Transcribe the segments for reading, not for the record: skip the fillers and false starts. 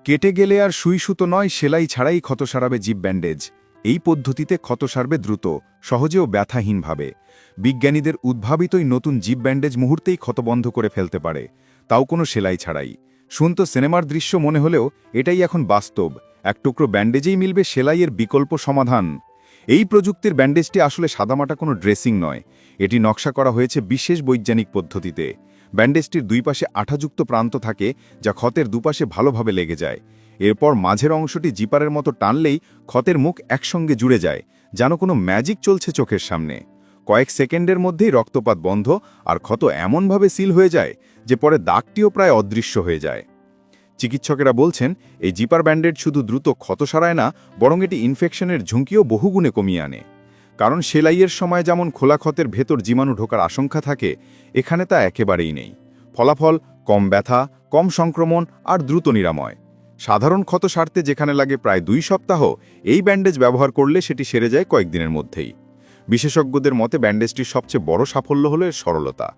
কেটে গেলে আর সুই সুতো নয়, সেলাই ছাড়াই ক্ষত সারাবে জিপ ব্যান্ডেজ। এই পদ্ধতিতে ক্ষত সারবে দ্রুত, সহজেও ব্যথাহীনভাবে। বিজ্ঞানীদের উদ্ভাবিতই নতুন জিপ ব্যান্ডেজ মুহূর্তেই ক্ষত বন্ধ করে ফেলতে পারে, তাও কোনো সেলাই ছাড়াই। শুনতো সিনেমার দৃশ্য মনে হলেও এটাই এখন বাস্তব। এক টুকরো ব্যান্ডেজেই মিলবে সেলাইয়ের বিকল্প সমাধান। এই প্রযুক্তির ব্যান্ডেজটি আসলে সাদামাটা কোনো ড্রেসিং নয়, এটি নকশা করা হয়েছে বিশেষ বৈজ্ঞানিক পদ্ধতিতে। ব্যান্ডেজটির দুই পাশে আঠাযুক্ত প্রান্ত থাকে, যা ক্ষতের দুপাশে ভালোভাবে লেগে যায়। এরপর মাঝের অংশটি জিপারের মতো টানলেই ক্ষতের মুখ একসঙ্গে জুড়ে যায়, যেন কোনো ম্যাজিক চলছে চোখের সামনে। কয়েক সেকেন্ডের মধ্যেই রক্তপাত বন্ধ, আর ক্ষত এমনভাবে সিল হয়ে যায় যে পরে দাগটিও প্রায় অদৃশ্য হয়ে যায়। চিকিৎসকেরা বলছেন, এই জিপার ব্যান্ডেজ শুধু দ্রুত ক্ষত সারায় না, বরং এটি ইনফেকশনের ঝুঁকিও বহুগুণে কমিয়ে আনে। কারণ সেলাইয়ের সময় যেমন খোলা ক্ষতের ভেতর জীবাণু ঢোকার আশঙ্কা থাকে, এখানে তা একেবারেই নেই। ফলাফল কম ব্যথা, কম সংক্রমণ আর দ্রুত নিরাময়। সাধারণ ক্ষত সারতে যেখানে লাগে প্রায় 2 সপ্তাহ, এই ব্যান্ডেজ ব্যবহার করলে সেটি সেরে যায় কয়েকদিনের মধ্যেই। বিশেষজ্ঞদের মতে ব্যান্ডেজটির সবচেয়ে বড় সাফল্য হল এর সরলতা।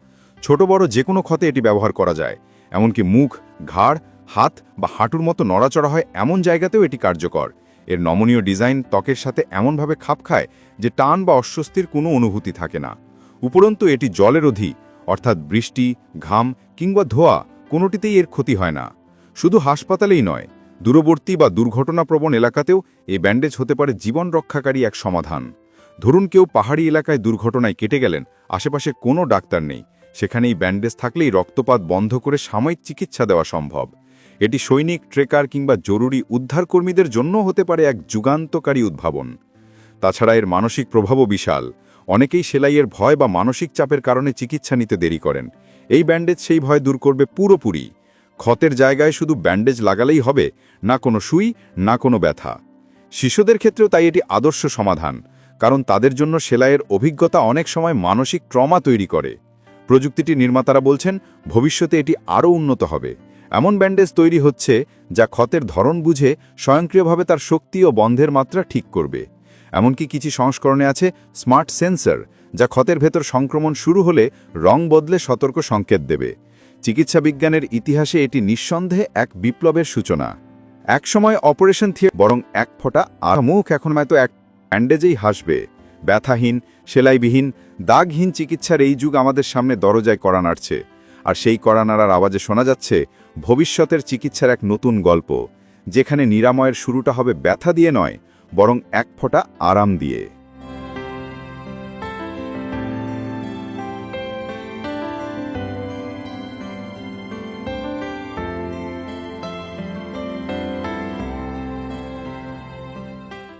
ছোট বড় যে কোনো ক্ষতে এটি ব্যবহার করা যায়, এমনকি মুখ, ঘাড়, হাত বা হাঁটুর মতো নড়াচড়া হয় এমন জায়গাতেও এটি কার্যকর। এর নমনীয় ডিজাইন ত্বকের সাথে এমনভাবে খাপ খায় যে টান বা অস্বস্তির কোনো অনুভূতি থাকে না। উপরন্তু এটি জলেরোধী, অর্থাৎ বৃষ্টি, ঘাম কিংবা ধোয়া কোনোটিতেই এর ক্ষতি হয় না। শুধু হাসপাতালেই নয়, দূরবর্তী বা দুর্ঘটনাপ্রবণ এলাকাতেও এই ব্যান্ডেজ হতে পারে জীবন রক্ষাকারী এক সমাধান। ধরুন কেউ পাহাড়ি এলাকায় দুর্ঘটনায় কেটে গেলেন, আশেপাশে কোনো ডাক্তার নেই, সেখানেই ব্যান্ডেজ থাকলেই রক্তপাত বন্ধ করে সাময়িক চিকিৎসা দেওয়া সম্ভব। এটি সৈনিক, ট্রেকার কিংবা জরুরি উদ্ধারকর্মীদের জন্য হতে পারে এক যুগান্তকারী উদ্ভাবন। তাছাড়া এর মানসিক প্রভাবও বিশাল। অনেকেই সেলাইয়ের ভয় বা মানসিক চাপের কারণে চিকিৎসা নিতে দেরি করেন। এই ব্যান্ডেজ সেই ভয় দূর করবে পুরোপুরি। ক্ষতের জায়গায় শুধু ব্যান্ডেজ লাগালেই হবে, না কোনো সুই, না কোনো ব্যথা। শিশুদের ক্ষেত্রেও তাই এটি আদর্শ সমাধান, কারণ তাদের জন্য সেলাইয়ের অভিজ্ঞতা অনেক সময় মানসিক ট্রমা তৈরি করে। প্রযুক্তিটির নির্মাতারা বলছেন, ভবিষ্যতে এটি আরও উন্নত হবে। এমন ব্যান্ডেজ তৈরি হচ্ছে যা ক্ষতের ধরন বুঝে স্বয়ংক্রিয়ভাবে তার শক্তি ও বন্ধের মাত্রা ঠিক করবে। এমনকি কিছু সংস্করণে আছে স্মার্ট সেন্সর, যা ক্ষতের ভেতর সংক্রমণ শুরু হলে রং বদলে সতর্ক সংকেত দেবে। চিকিৎসা বিজ্ঞানের ইতিহাসে এটি নিঃসন্দেহে এক বিপ্লবের সূচনা। একসময় অপারেশন থিয়েটার বরং এক ফোঁটা আর মুখ এখন হয়তো এক ব্যান্ডেজেই হাসবে। ব্যথাহীন, সেলাইবিহীন, দাগহীন চিকিৎসার এই যুগ আমাদের সামনে দরজায় কড়া নাড়ছে। আর সেই কড়া নাড়ার আওয়াজে শোনা যাচ্ছে ভবিষ্যতের চিকিৎসার এক নতুন গল্প, যেখানে নিরাময়ের শুরুটা হবে ব্যথা দিয়ে নয়, বরং এক ফোঁটা আরাম দিয়ে।